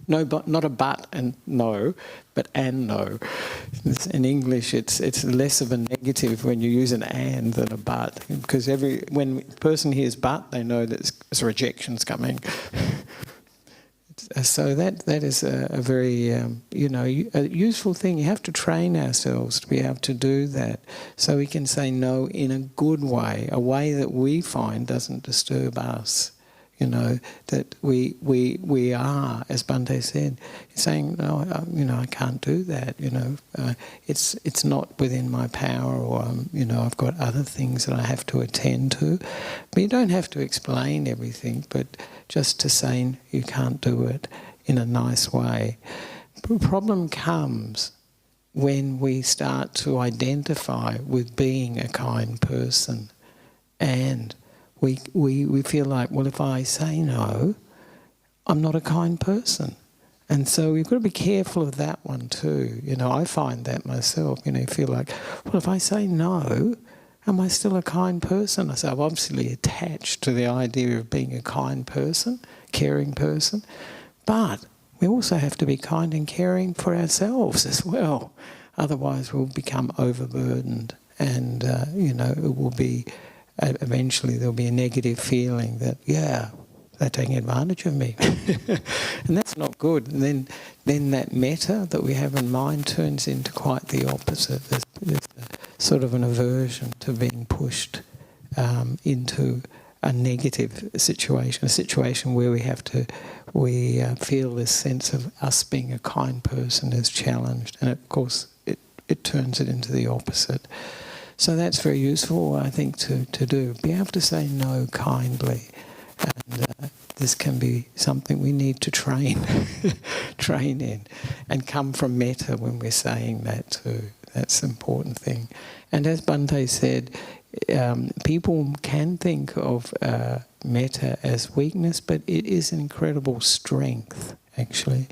No, but not a but and no, but and no. In English, it's less of a negative when you use an and than a but, because when a person hears but, they know that there's rejection's coming. So that is a very a useful thing. You have to train ourselves to be able to do that, so we can say no in a good way, a way that we find doesn't disturb us. That we are, as Bhante said, saying, no, I can't do that. It's not within my power, or I've got other things that I have to attend to. But you don't have to explain everything, but just to say you can't do it in a nice way. The problem comes when we start to identify with being a kind person, and we feel like, well, if I say no, I'm not a kind person. And so we've got to be careful of that one too. I find that myself, you feel like, well, if I say no, am I still a kind person? So I'm obviously attached to the idea of being a kind person, caring person. But we also have to be kind and caring for ourselves as well. Otherwise we'll become overburdened, and, it will be... eventually there'll be a negative feeling that, they're taking advantage of me. And that's not good. And then that metta that we have in mind turns into quite the opposite. There's a sort of an aversion to being pushed into a negative situation, a situation where we feel this sense of us being a kind person is challenged. And of course it turns it into the opposite. So that's very useful, I think, to do. Be able to say no kindly. And this can be something we need to train in, and come from metta when we're saying that too. That's an important thing. And as Bhante said, people can think of metta as weakness, but it is an incredible strength, actually.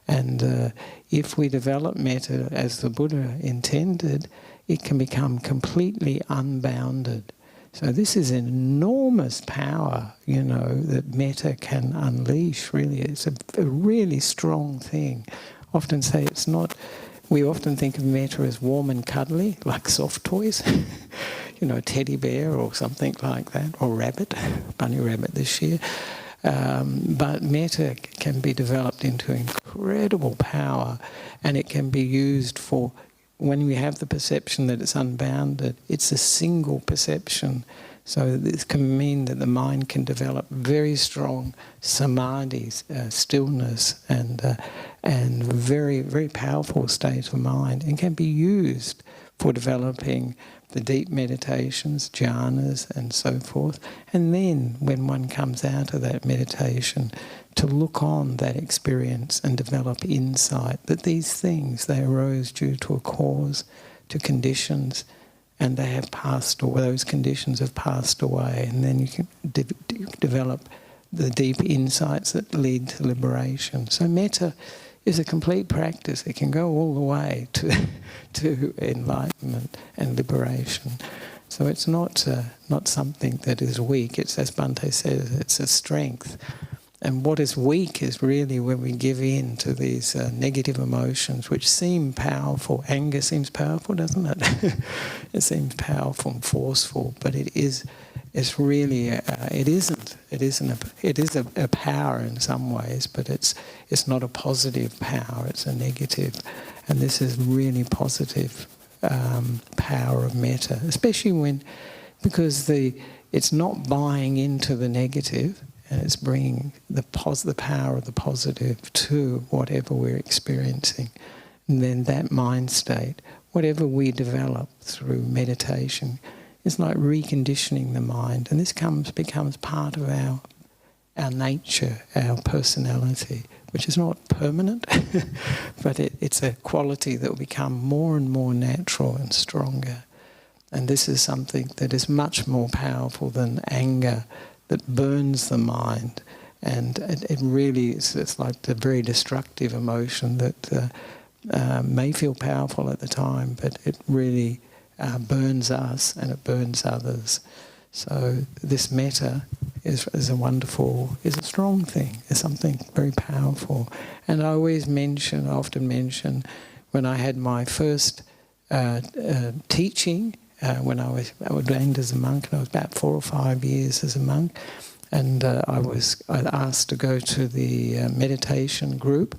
And if we develop metta as the Buddha intended, it can become completely unbounded. So this is an enormous power, that metta can unleash, really. It's a really strong thing. Often say it's not... We often think of metta as warm and cuddly, like soft toys. A teddy bear or something like that, or rabbit, bunny rabbit this year. But metta can be developed into incredible power, and it can be used for... When we have the perception that it's unbounded, it's a single perception. So this can mean that the mind can develop very strong samadhis, stillness, and very, very powerful state of mind, and can be used for developing the deep meditations, jhanas, and so forth. And then, when one comes out of that meditation, to look on that experience and develop insight that these things, they arose due to a cause, to conditions, and they have passed away. Those conditions have passed away, and then you can develop the deep insights that lead to liberation. So metta is a complete practice. It can go all the way to enlightenment and liberation. So it's not something that is weak. It's, as Bhante says, it's a strength. And what is weak is really when we give in to these negative emotions, which seem powerful. Anger seems powerful, doesn't it? It seems powerful and forceful, but it is. It's really. It isn't. It is a power in some ways, but it's not a positive power. It's a negative, and this is really positive power of metta, especially because it's not buying into the negative. And it's bringing the power of the positive to whatever we're experiencing. And then that mind state, whatever we develop through meditation, is like reconditioning the mind. And this becomes part of our nature, our personality, which is not permanent, but it's a quality that will become more and more natural and stronger. And this is something that is much more powerful than anger that burns the mind. And it really is, it's like the very destructive emotion that may feel powerful at the time, but it really burns us and it burns others. So this metta is a strong thing. It's something very powerful. And I often mention, when I had my first teaching, when I was ordained as a monk, and I was about 4 or 5 years as a monk, and I was asked to go to the meditation group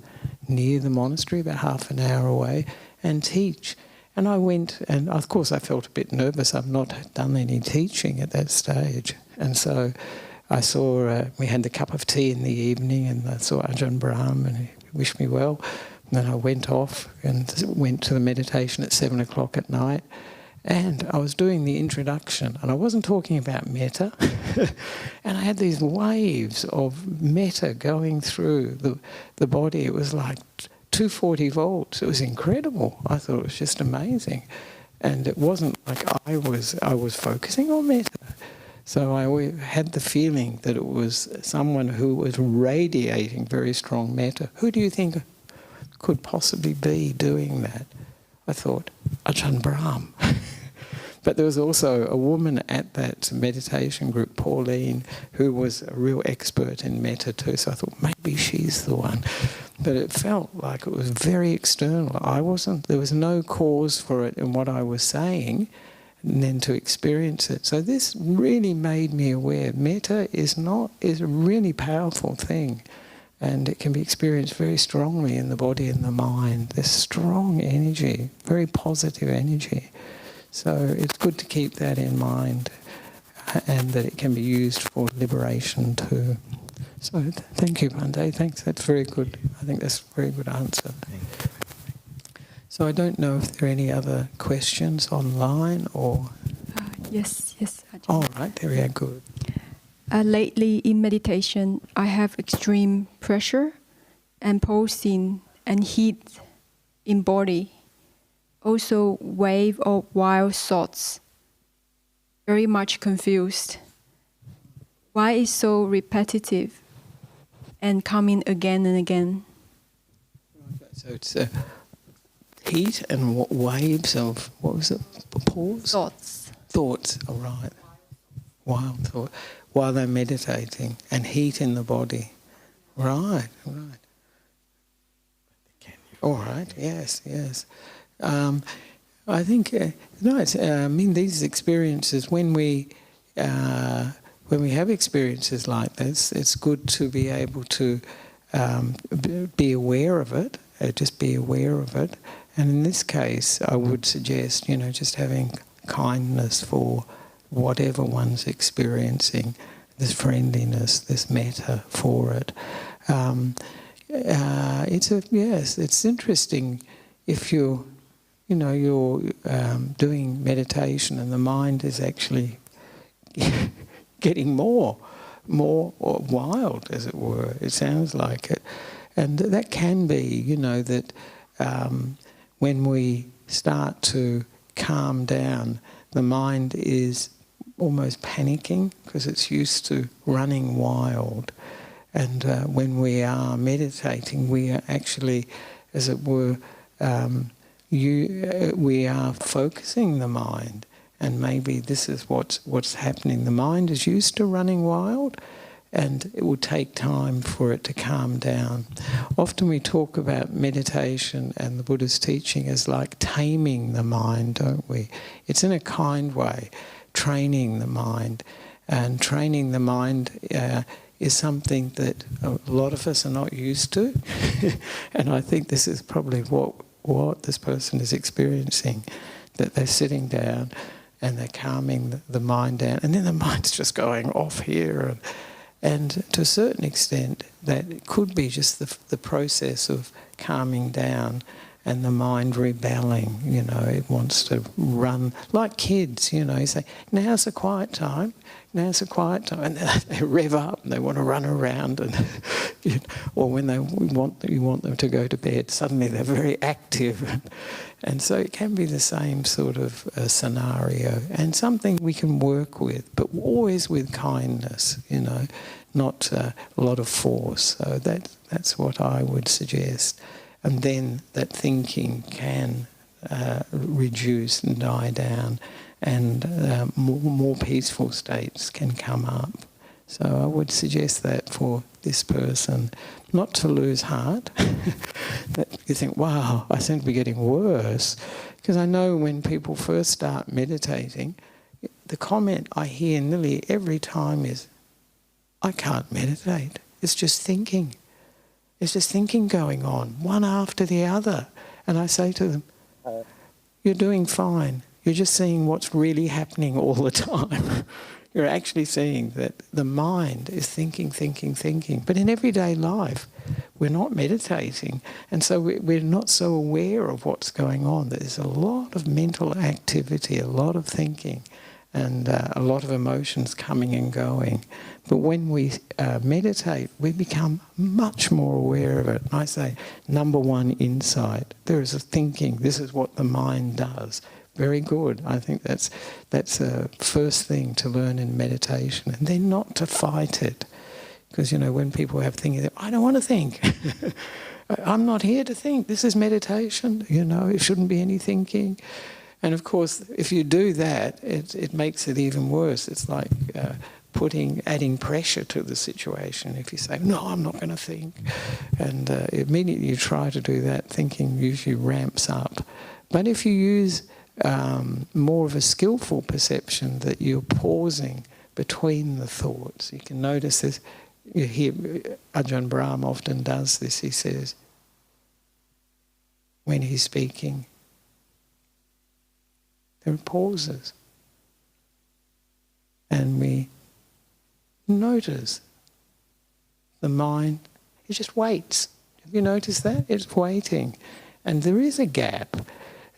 near the monastery, about half an hour away, and teach. And I went, and of course I felt a bit nervous. I've not done any teaching at that stage. And so I saw, we had the cup of tea in the evening, and I saw Ajahn Brahm, and he wished me well. And then I went off and went to the meditation at 7 o'clock at night. And I was doing the introduction, and I wasn't talking about metta. And I had these waves of metta going through the body. It was like 240 volts. It was incredible. I thought it was just amazing. And it wasn't like I was focusing on metta. So I always had the feeling that it was someone who was radiating very strong metta. Who do you think could possibly be doing that? I thought, Ajahn Brahm. But there was also a woman at that meditation group, Pauline, who was a real expert in metta too. So I thought, maybe she's the one. But it felt like it was very external. There was no cause for it in what I was saying, and then to experience it. So this really made me aware. Metta is a really powerful thing. And it can be experienced very strongly in the body and the mind. There's strong energy, very positive energy. So it's good to keep that in mind, and that it can be used for liberation too. So thank you, Bhante. Thanks. That's very good. I think that's a very good answer. So I don't know if there are any other questions online or... Yes. All right, there we are. Good. Lately in meditation, I have extreme pressure and pulsing and heat in body. Also wave of wild thoughts. Very much confused. Why is so repetitive and coming again and again? So it's heat and waves of, what was it? Pause? Thoughts, all right. Wild thought. While they're meditating, and heat in the body. Right. All right, yes. I think, these experiences, when we have experiences like this, it's good to be able to be aware of it, just be aware of it. And in this case, I would suggest, just having kindness for whatever one's experiencing, this friendliness, this metta for it. It's interesting if you're doing meditation and the mind is actually getting more wild, as it were. It sounds like it. And that can be, that when we start to calm down, the mind is almost panicking because it's used to running wild. And when we are meditating, we are actually, as it were, we are focusing the mind, and maybe this is what's happening. The mind is used to running wild, and it will take time for it to calm down. Often we talk about meditation and the Buddha's teaching as like taming the mind, don't we? It's in a kind way, training the mind. And training the mind is something that a lot of us are not used to. And I think this is probably what this person is experiencing, that they're sitting down and they're calming the mind down, and then the mind's just going off here. And to a certain extent, that could be just the process of calming down and the mind rebelling. It wants to run like kids. You say, now's the quiet time, now's the quiet time, and they rev up and they want to run around, and or when you want them to go to bed, suddenly they're very active. And so it can be the same sort of scenario, and something we can work with, but always with kindness, not a lot of force. So that's what I would suggest. And then that thinking can reduce and die down, and more peaceful states can come up. So I would suggest that for this person, not to lose heart. That you think, wow, I seem to be getting worse. Because I know when people first start meditating, the comment I hear nearly every time is, I can't meditate. It's just thinking. It's just thinking going on, one after the other. And I say to them, you're doing fine. You're just seeing what's really happening all the time. You're actually seeing that the mind is thinking. But in everyday life, we're not meditating. And so we're not so aware of what's going on. There's a lot of mental activity, a lot of thinking, and a lot of emotions coming and going. But when we meditate, we become much more aware of it. And I say, number one insight. There is a thinking. This is what the mind does. Very good. I think that's a first thing to learn in meditation. And then not to fight it. Because, when people have thinking, I don't want to think. I'm not here to think. This is meditation. It shouldn't be any thinking. And of course, if you do that, it makes it even worse. It's like adding pressure to the situation. If you say, no, I'm not going to think. And immediately you try to do that, thinking usually ramps up. But if you use more of a skillful perception, that you're pausing between the thoughts. You can notice this. You hear Ajahn Brahm often does this. He says, when he's speaking, there are pauses. And we notice the mind, it just waits. Have you noticed that? It's waiting. And there is a gap.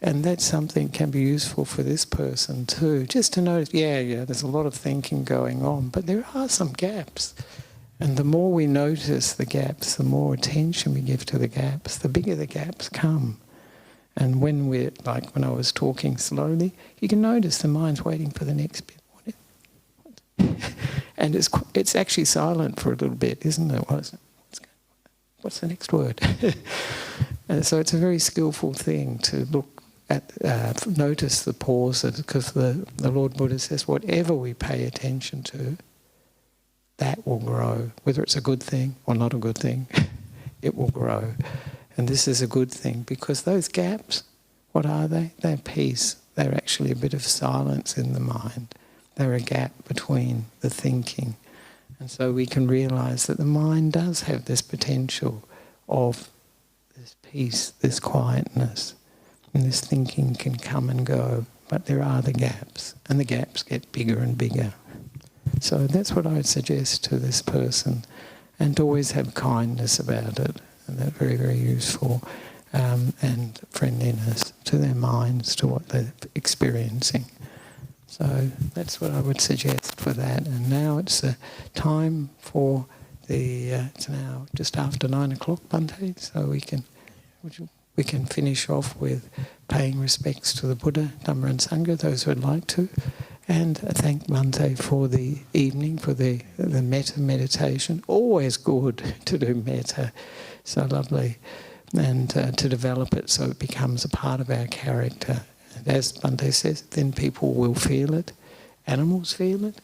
And that's something can be useful for this person too. Just to notice, there's a lot of thinking going on, but there are some gaps. And the more we notice the gaps, the more attention we give to the gaps, the bigger the gaps come. And when like when I was talking slowly, you can notice the mind's waiting for the next bit. And it's actually silent for a little bit, isn't it? What's the next word? And so it's a very skillful thing to look at, notice the pauses, because the Lord Buddha says whatever we pay attention to, that will grow. Whether it's a good thing or not a good thing, it will grow. And this is a good thing, because those gaps, what are they? They're peace. They're actually a bit of silence in the mind. They're a gap between the thinking. And so we can realise that the mind does have this potential of this peace, this quietness. And this thinking can come and go, but there are the gaps, and the gaps get bigger and bigger. So that's what I would suggest to this person, and to always have kindness about it, and that's very, very useful, and friendliness to their minds, to what they're experiencing. So that's what I would suggest for that. And now it's time for it's now just after 9 o'clock, Bhante, so we can finish off with paying respects to the Buddha, Dhamma and Sangha, those who would like to, and thank Bhante for the evening, for the metta meditation. Always good to do metta, so lovely, and to develop it so it becomes a part of our character. And as Bhante says, then people will feel it, animals feel it,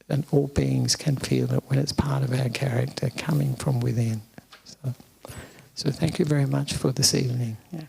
and all beings can feel it when it's part of our character coming from within. So thank you very much for this evening. Yeah.